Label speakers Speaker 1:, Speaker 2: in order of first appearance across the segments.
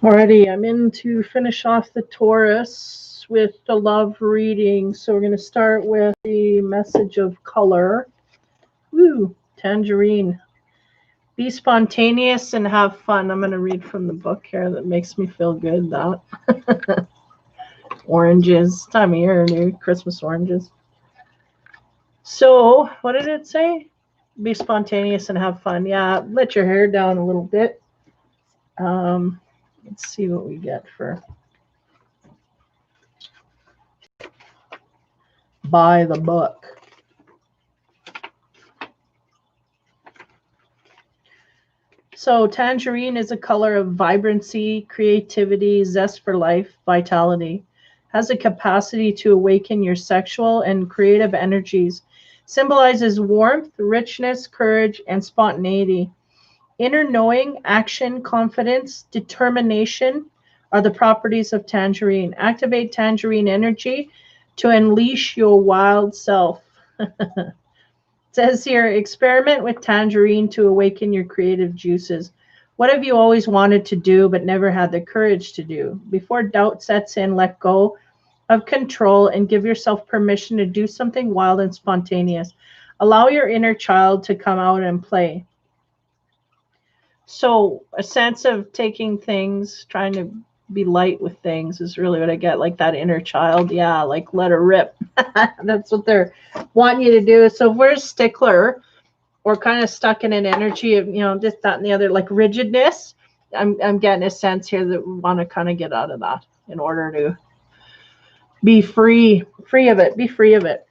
Speaker 1: Alrighty, I'm in to finish off the Taurus with the love reading. So we're going to start with the message of color. Woo, tangerine. Be spontaneous and have fun. I'm going to read from the book here that makes me feel good. That oranges, time of year, new Christmas oranges. So, what did it say? Be spontaneous and have fun. Yeah, let your hair down a little bit. Let's see what we get for buy the book. So tangerine is a color of vibrancy, creativity, zest for life, vitality. Has a capacity to awaken your sexual and creative energies. Symbolizes warmth, richness, courage, and spontaneity. Inner knowing, action, confidence, determination are the properties of tangerine. Activate tangerine energy to unleash your wild self. It says here, experiment with tangerine to awaken your creative juices. What have you always wanted to do but never had the courage to do? Before doubt sets in, let go of control and give yourself permission to do something wild and spontaneous. Allow your inner child to come out and play. So a sense of taking things, trying to be light with things is really what I get, like that inner child. Yeah, like let her rip. That's what they're wanting you to do. So if we're a stickler or kind of stuck in an energy of, this, that, and the other, like rigidness, I'm getting a sense here that we want to kind of get out of that in order to be free of it. Be free of it.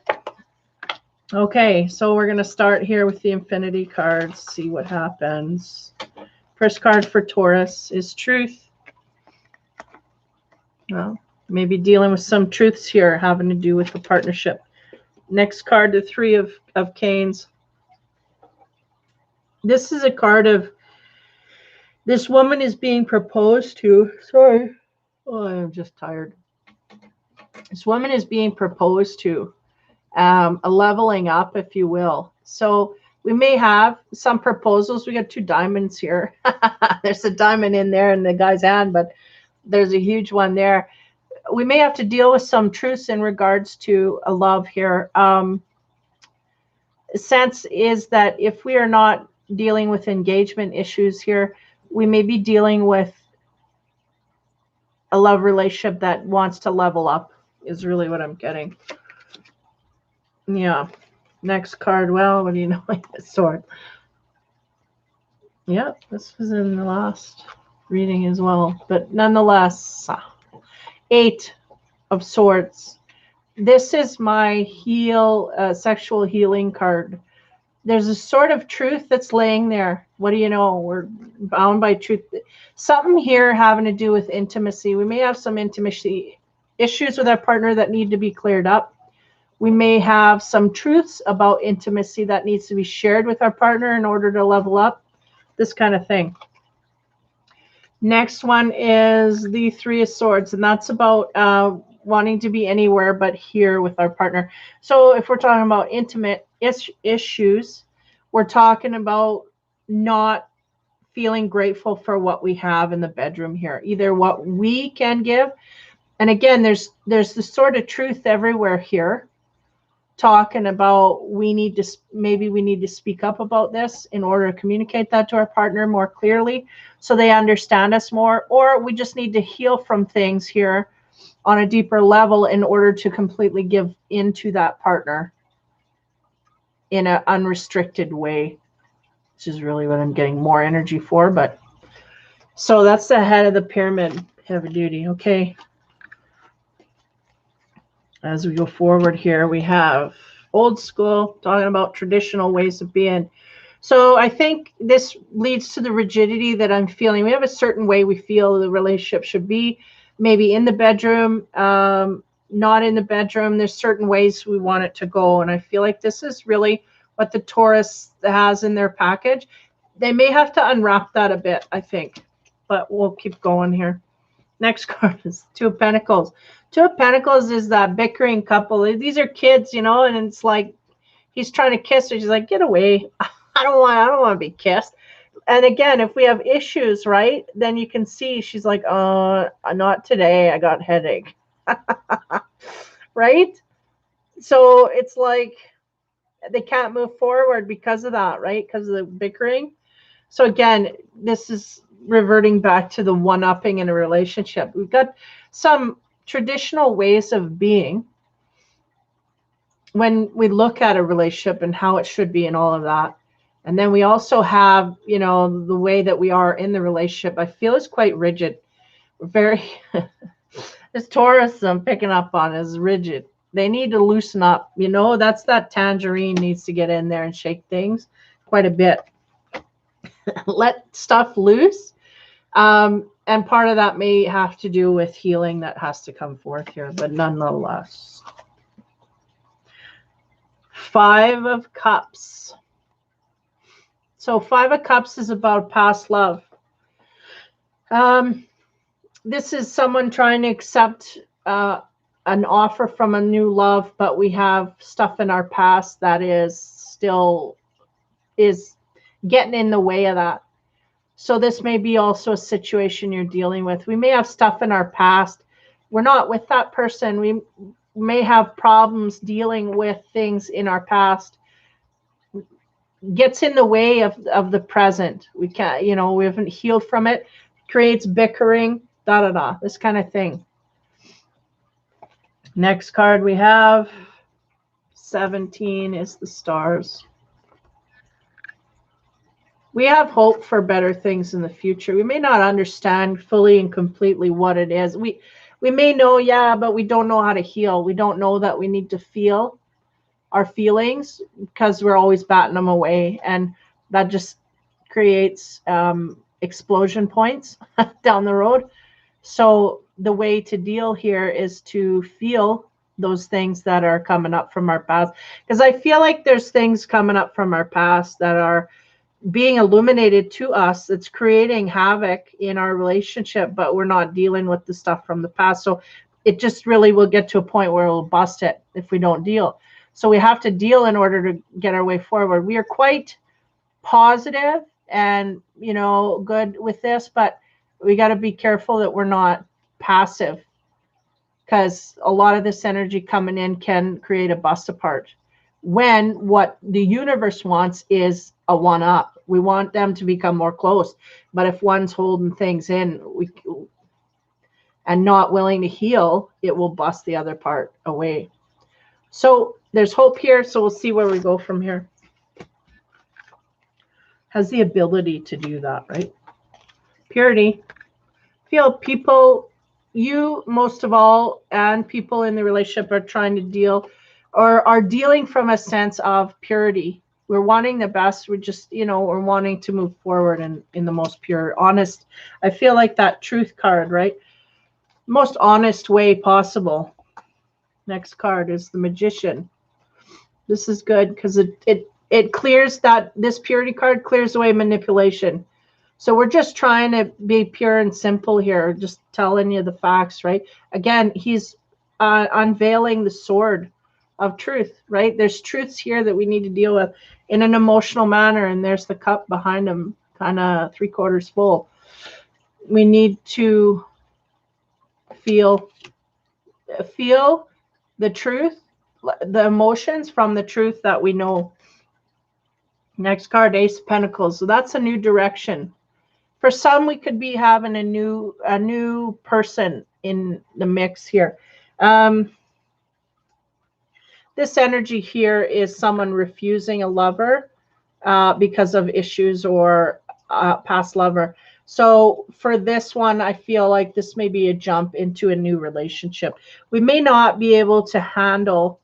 Speaker 1: Okay, so we're going to start here with the infinity cards, see what happens. First card for Taurus is truth. Well, maybe dealing with some truths here having to do with the partnership. Next card, the Three of Canes. This is a card of this woman is being proposed to. Sorry. Oh, I'm just tired. This woman is being proposed to. A leveling up, if you will. So we may have some proposals. We got two diamonds here. There's a diamond in there in the guy's hand, but there's a huge one there. We may have to deal with some truths in regards to a love here. Sense is that if we are not dealing with engagement issues here, we may be dealing with a love relationship that wants to level up is really what I'm getting. Yeah. Next card. Well, what do you know? Sword. Yeah, this was in the last reading as well. But nonetheless, Eight of Swords. This is my sexual healing card. There's a sort of truth that's laying there. What do you know? We're bound by truth. Something here having to do with intimacy. We may have some intimacy issues with our partner that need to be cleared up. We may have some truths about intimacy that needs to be shared with our partner in order to level up, this kind of thing. Next one is the Three of Swords, and that's about wanting to be anywhere but here with our partner. So if we're talking about intimate issues, we're talking about not feeling grateful for what we have in the bedroom here, either what we can give. And again, there's this sort of truth everywhere here, talking about maybe we need to speak up about this in order to communicate that to our partner more clearly so they understand us more, or we just need to heal from things here on a deeper level in order to completely give into that partner in an unrestricted way, which is really what I'm getting more energy for. But so that's the head of the pyramid, heavy duty. Okay. As we go forward here, we have old school, talking about traditional ways of being. So I think this leads to the rigidity that I'm feeling. We have a certain way we feel the relationship should be, maybe in the bedroom, not in the bedroom. There's certain ways we want it to go. And I feel like this is really what the Taurus has in their package. They may have to unwrap that a bit, I think, but we'll keep going here. Next card is Two of Pentacles. Two of Pentacles is that bickering couple. These are kids, and it's like he's trying to kiss her. She's like, get away. I don't want to be kissed. And again, if we have issues, right, then you can see she's like, not today. I got headache. Right? So it's like they can't move forward because of that, right? Because of the bickering. So again, this is reverting back to the one-upping in a relationship. We've got some traditional ways of being when we look at a relationship and how it should be and all of that. And then we also have, the way that we are in the relationship, I feel is quite rigid. Very, this Taurus I'm picking up on is rigid. They need to loosen up. That's that tangerine needs to get in there and shake things quite a bit. Let stuff loose. And part of that may have to do with healing that has to come forth here, but nonetheless. 5 of Cups. So 5 of Cups is about past love. This is someone trying to accept an offer from a new love, but we have stuff in our past that is getting in the way of that. So this may be also a situation you're dealing with. We may have stuff in our past. We're not with that person. We may have problems dealing with things in our past. Gets in the way of the present. We can't, we haven't healed from it. Creates bickering, this kind of thing. Next card we have 17 is the Stars. We have hope for better things in the future. We may not understand fully and completely what it is. We may know, but we don't know how to heal. We don't know that we need to feel our feelings because we're always batting them away. And that just creates explosion points down the road. So the way to deal here is to feel those things that are coming up from our past. Because I feel like there's things coming up from our past that are being illuminated to us, that's creating havoc in our relationship, but we're not dealing with the stuff from the past. So it just really will get to a point where we'll bust it if we don't deal. So we have to deal in order to get our way forward. We are quite positive and, good with this, but we got to be careful that we're not passive, because a lot of this energy coming in can create a bust apart when what the universe wants is a one-up. We want them to become more close. But if one's holding things in and not willing to heal, it will bust the other part away. So there's hope here. So we'll see where we go from here. Has the ability to do that, right? Purity. Feel people, you most of all, and people in the relationship are trying to deal or are dealing from a sense of purity. We're wanting the best. We're just, we're wanting to move forward in the most pure, honest. I feel like that truth card, right? Most honest way possible. Next card is the Magician. This is good because it clears that, this purity card clears away manipulation. So we're just trying to be pure and simple here, just telling you the facts, right? Again, he's unveiling the sword of truth, right? There's truths here that we need to deal with in an emotional manner, and there's the cup behind him, kind of 3/4 full. We need to feel the truth, the emotions from the truth that we know. Next card, Ace of Pentacles. So that's a new direction. For some, we could be having a new person in the mix here. This energy here is someone refusing a lover because of issues or past lover. So for this one, I feel like this may be a jump into a new relationship. We may not be able to handle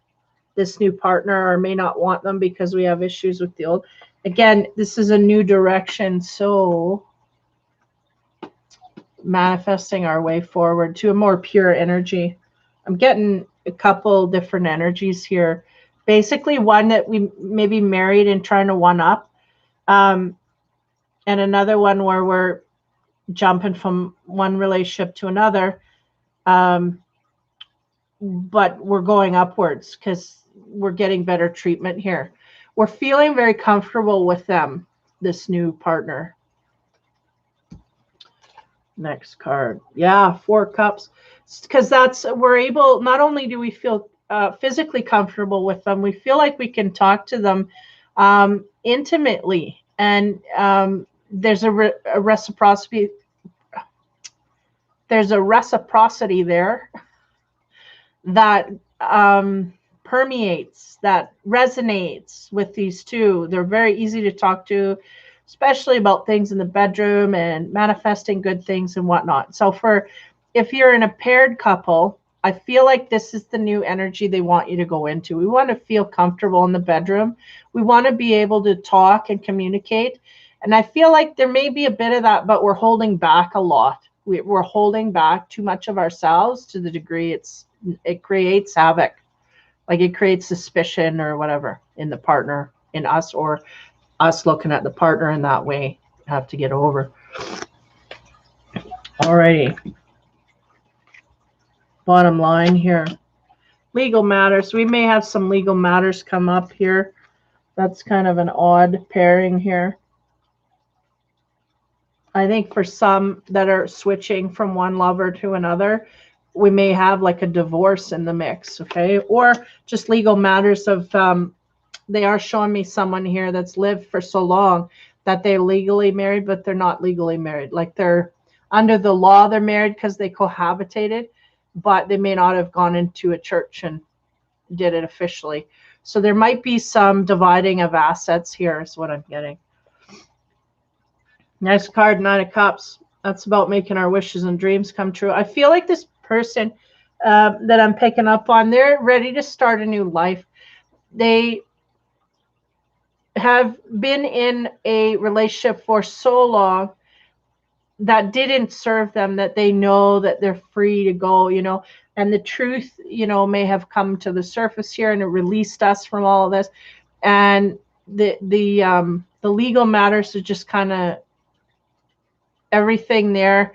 Speaker 1: this new partner, or may not want them because we have issues with the old. Again, this is a new direction. So manifesting our way forward to a more pure energy. I'm getting a couple different energies here. Basically, one that we may be married and trying to one up, and another one where we're jumping from one relationship to another, but we're going upwards because we're getting better treatment here. We're feeling very comfortable with them, this new partner. Next card. Yeah, 4 cups. Because that's, we're able, not only do we feel physically comfortable with them, we feel like we can talk to them intimately. And there's a reciprocity. There's a reciprocity there that permeates, that resonates with these two. They're very easy to talk to, especially about things in the bedroom and manifesting good things and whatnot. So for, if you're in a paired couple, I feel like this is the new energy they want you to go into. We want to feel comfortable in the bedroom. We want to be able to talk and communicate. And I feel like there may be a bit of that, but we're holding back a lot. We're holding back too much of ourselves to the degree it creates havoc. Like it creates suspicion or whatever in the partner, in us, or us looking at the partner in that way. Have to get over. Alrighty. Bottom line here. Legal matters. We may have some legal matters come up here. That's kind of an odd pairing here. I think for some that are switching from one lover to another, we may have like a divorce in the mix, okay? Or just legal matters of, they are showing me someone here that's lived for so long that they're legally married, but they're not legally married. Like they're under the law, they're married because they cohabitated, but they may not have gone into a church and did it officially. So there might be some dividing of assets here is what I'm getting. Next card, 9 of Cups. That's about making our wishes and dreams come true. I feel like this person that I'm picking up on, they're ready to start a new life. They have been in a relationship for so long that didn't serve them, that they know that they're free to go, and the truth, may have come to the surface here, and it released us from all of this. And the legal matters are just kind of everything there.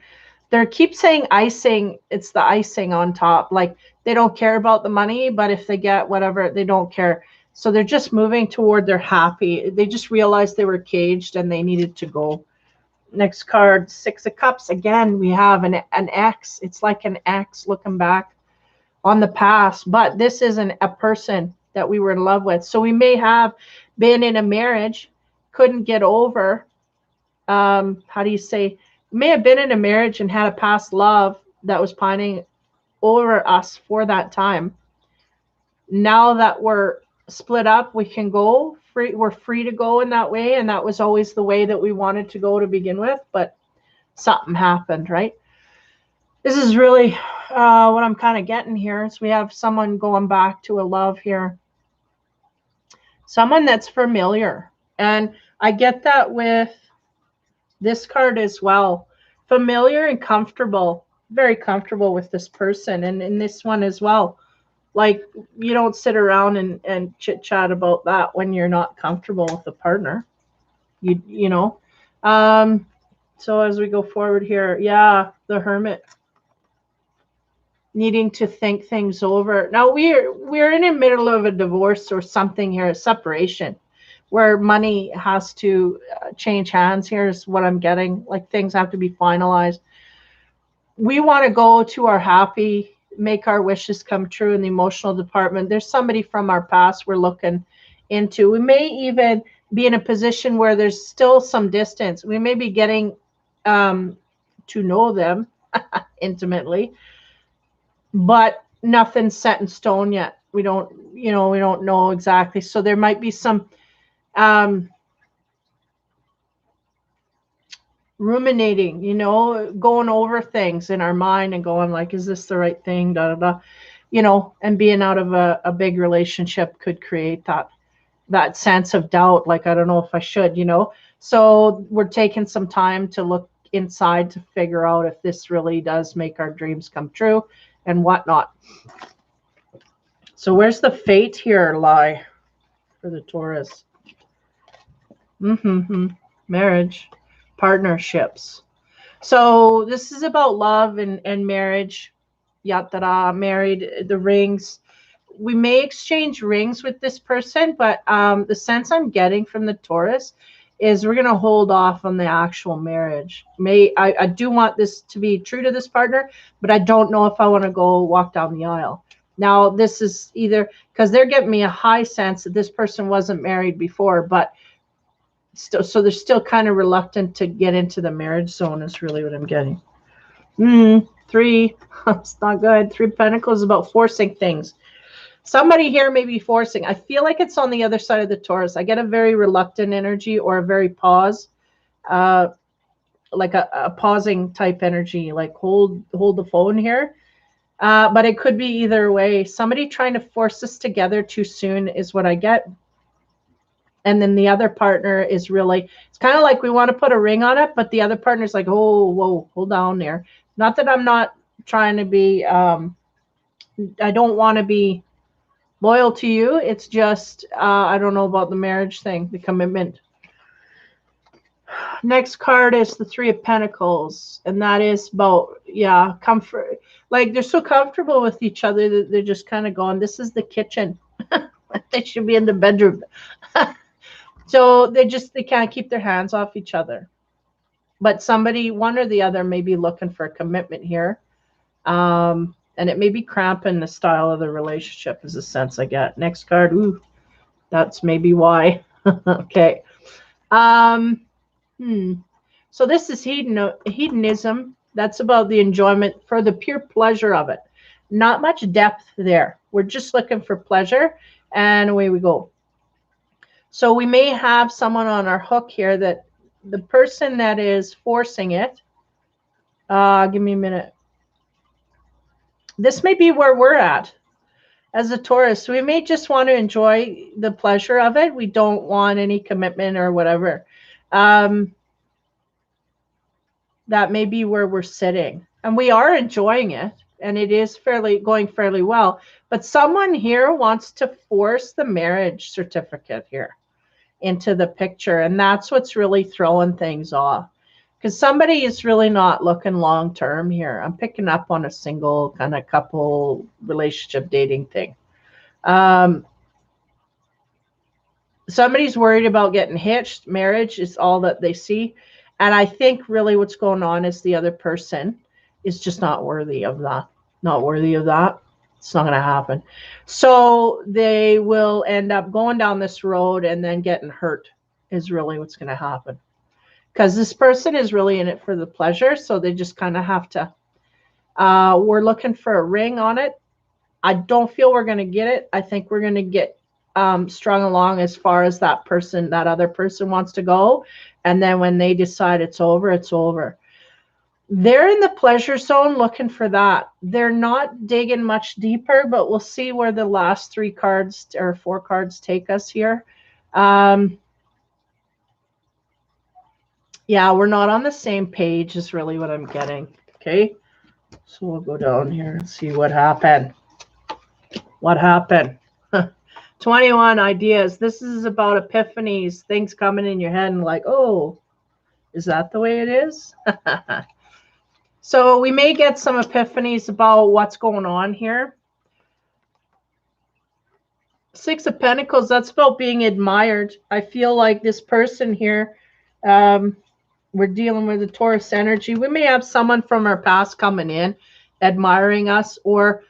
Speaker 1: They keep saying icing. It's the icing on top. Like they don't care about the money, but if they get whatever, they don't care. So they're just moving toward their happy. They just realized they were caged and they needed to go. Next card, 6 of Cups. Again, we have an ex. It's like an ex looking back on the past, but this isn't a person that we were in love with. So we may have been in a marriage, couldn't get over. How do you say? May have been in a marriage and had a past love that was pining over us for that time. Now that we're split up, we can go free. We're free to go in that way. And that was always the way that we wanted to go to begin with, but something happened, right? This is really what I'm kind of getting here is we have someone going back to a love here. Someone that's familiar. And I get that with this card as well. Familiar and comfortable, very comfortable with this person. And in this one as well, like you don't sit around and chit chat about that when you're not comfortable with the partner, so as we go forward here, yeah, the Hermit, needing to think things over. Now we're in the middle of a divorce or something here, a separation, where money has to change hands. Here's what I'm getting. Like things have to be finalized. We want to go to our happy, make our wishes come true in the emotional department. There's somebody from our past we're looking into. We may even be in a position where there's still some distance. We may be getting to know them intimately, but nothing's set in stone yet. We don't know exactly. So there might be some ruminating, going over things in our mind and going like, is this the right thing? Da, da, da. And being out of a big relationship could create that sense of doubt. Like, I don't know if I should, So we're taking some time to look inside to figure out if this really does make our dreams come true and whatnot. So where's the fate here lie for the Taurus? Marriage, partnerships. So this is about love and marriage. Yatara, married, the rings. We may exchange rings with this person, but the sense I'm getting from the Taurus is we're going to hold off on the actual marriage. I do want this to be true to this partner, but I don't know if I want to go walk down the aisle. Now, this is either because they're giving me a high sense that this person wasn't married before, but still, so they're still kind of reluctant to get into the marriage zone is really what I'm getting. Three, it's not good. Three of Pentacles is about forcing things. Somebody here may be forcing. I feel like it's on the other side of the Taurus. I get a very reluctant energy or a very pause, like a pausing type energy, like hold the phone here. But it could be either way. Somebody trying to force us together too soon is what I get. And then the other partner is really, it's kind of like we want to put a ring on it, but the other partner's like, oh, whoa, hold on there. Not that I'm not trying to be, I don't want to be loyal to you. It's just, I don't know about the marriage thing, the commitment. Next card is the Three of Pentacles. And that is about, yeah, comfort. Like they're so comfortable with each other that they're just kind of going, this is the kitchen. They should be in the bedroom. So they can't keep their hands off each other. But somebody, one or the other, may be looking for a commitment here. And it may be cramping the style of the relationship is the sense I get. Next card. Ooh, that's maybe why. Okay. So this is hedonism. That's about the enjoyment for the pure pleasure of it. Not much depth there. We're just looking for pleasure. And away we go. So we may have someone on our hook here that the person that is forcing it, give me a minute. This may be where we're at as a Taurus. We may just want to enjoy the pleasure of it. We don't want any commitment or whatever. That may be where we're sitting. And we are enjoying it. And it is going fairly well. But someone here wants to force the marriage certificate here into the picture. And that's what's really throwing things off. Because somebody is really not looking long term here. I'm picking up on a single kind of couple relationship dating thing. Somebody's worried about getting hitched. Marriage is all that they see. And I think really what's going on is the other person is just not worthy of that. Not worthy of that. It's not going to happen. So they will end up going down this road and then getting hurt is really what's going to happen. Because this person is really in it for the pleasure. So they just kind of have to, we're looking for a ring on it. I don't feel we're going to get it. I think we're going to get strung along as far as that other person wants to go. And then when they decide it's over, it's over. They're in the pleasure zone looking for that. They're not digging much deeper, but we'll see where the last 3 cards or 4 cards take us here. Yeah, we're not on the same page is really what I'm getting. Okay. So we'll go down here and see what happened. What happened? 21 ideas. This is about epiphanies, things coming in your head and like, oh, is that the way it is? So we may get some epiphanies about what's going on here. 6 of Pentacles, that's about being admired. I feel like this person here, we're dealing with the Taurus energy. We may have someone from our past coming in, admiring us, or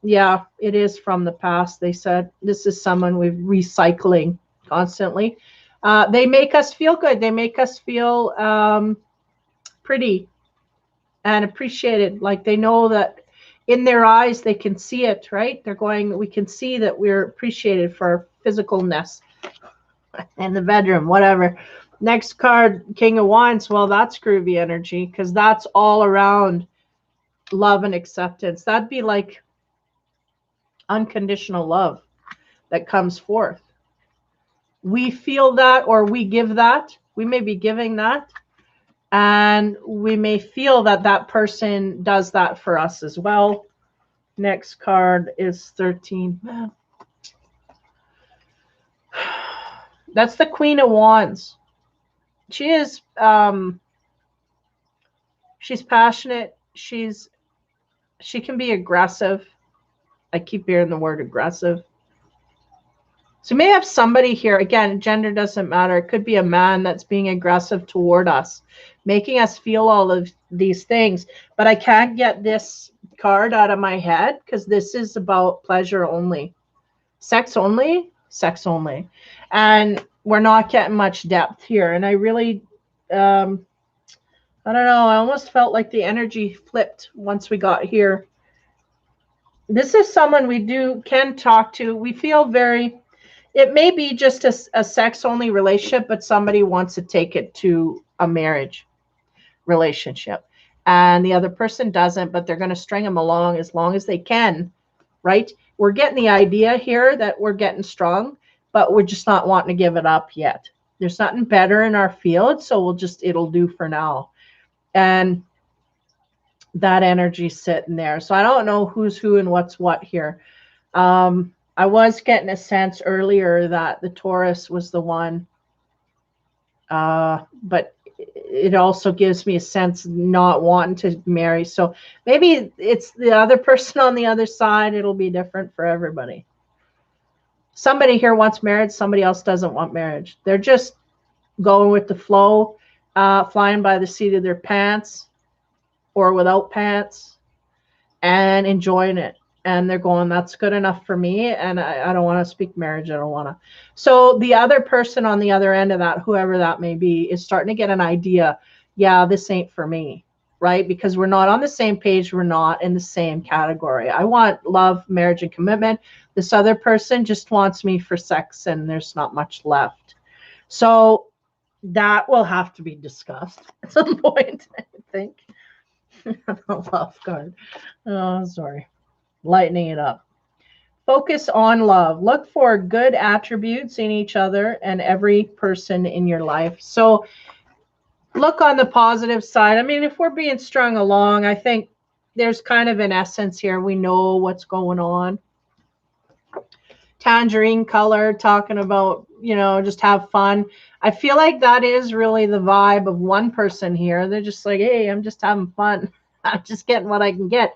Speaker 1: yeah, it is from the past. They said this is someone we're recycling constantly. They make us feel good. They make us feel pretty and appreciated. Like they know that in their eyes, they can see it, right? They're going, we can see that we're appreciated for our physicalness in the bedroom, whatever. Next card, King of Wands. Well, that's groovy energy because that's all around love and acceptance. That'd be like unconditional love that comes forth. We feel that, or we give that. We may be giving that. And we may feel that that person does that for us as well. Next card is 13. That's the Queen of Wands. She is, she's passionate. She can be aggressive. I keep hearing the word aggressive. So you may have somebody here, again, gender doesn't matter. It could be a man that's being aggressive toward us, making us feel all of these things. But I can't get this card out of my head because this is about pleasure only, sex only, sex only. And we're not getting much depth here. And I really, I don't know, I almost felt like the energy flipped once we got here. This is someone we can talk to. We feel very, it may be just a sex only relationship, but somebody wants to take it to a marriage relationship. And the other person doesn't, but they're going to string them along as long as they can, right? We're getting the idea here that we're getting strong, but we're just not wanting to give it up yet. There's nothing better in our field, so it'll do for now. And that energy sitting there. So I don't know who's who and what's what here. I was getting a sense earlier that the Taurus was the one, but it also gives me a sense of not wanting to marry. So maybe it's the other person on the other side. It'll be different for everybody. Somebody here wants marriage. Somebody else doesn't want marriage. They're just going with the flow, flying by the seat of their pants or without pants and enjoying it. And they're going, that's good enough for me. And I don't want to speak marriage. I don't want to. So the other person on the other end of that, whoever that may be, is starting to get an idea. Yeah, this ain't for me, right? Because we're not on the same page. We're not in the same category. I want love, marriage, and commitment. This other person just wants me for sex, and there's not much left. So that will have to be discussed at some point, I think. Love card. Oh, sorry. Lightening it up. Focus on love. Look for good attributes in each other and every person in your life. So look on the positive side. I mean, if we're being strung along, I think there's kind of an essence here. We know what's going on. Tangerine color, talking about, just have fun. I feel like that is really the vibe of one person here. They're just like, hey, I'm just having fun. I'm just getting what I can get.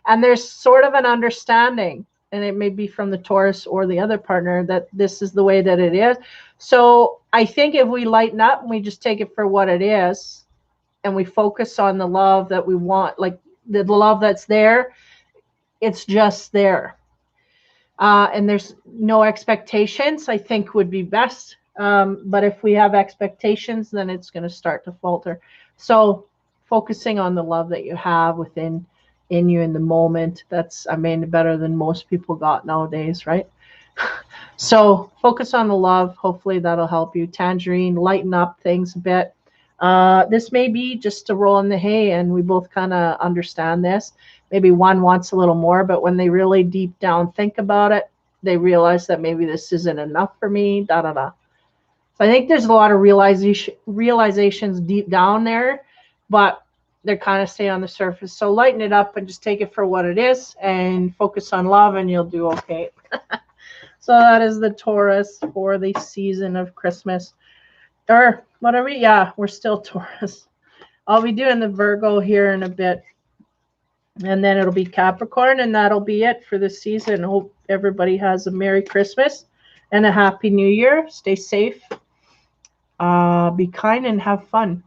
Speaker 1: And there's sort of an understanding, and it may be from the Taurus or the other partner, that this is the way that it is. So I think if we lighten up and we just take it for what it is, and we focus on the love that we want, like the love that's there, it's just there. And there's no expectations, I think would be best. But if we have expectations, then it's going to start to falter. So focusing on the love that you have within you in the moment, that's, better than most people got nowadays, right? So focus on the love. Hopefully that'll help you. Tangerine, lighten up things a bit. This may be just a roll in the hay, and we both kind of understand this. Maybe one wants a little more, but when they really deep down think about it, they realize that maybe this isn't enough for me, So I think there's a lot of realizations deep down there, but they're kind of stay on the surface. So lighten it up and just take it for what it is and focus on love, and you'll do okay. So that is the Taurus for the season of Christmas. Or what are we? Yeah, we're still Taurus. I'll be doing the Virgo here in a bit. And then it'll be Capricorn, and that'll be it for the season. Hope everybody has a Merry Christmas and a Happy New Year. Stay safe. Be kind and have fun.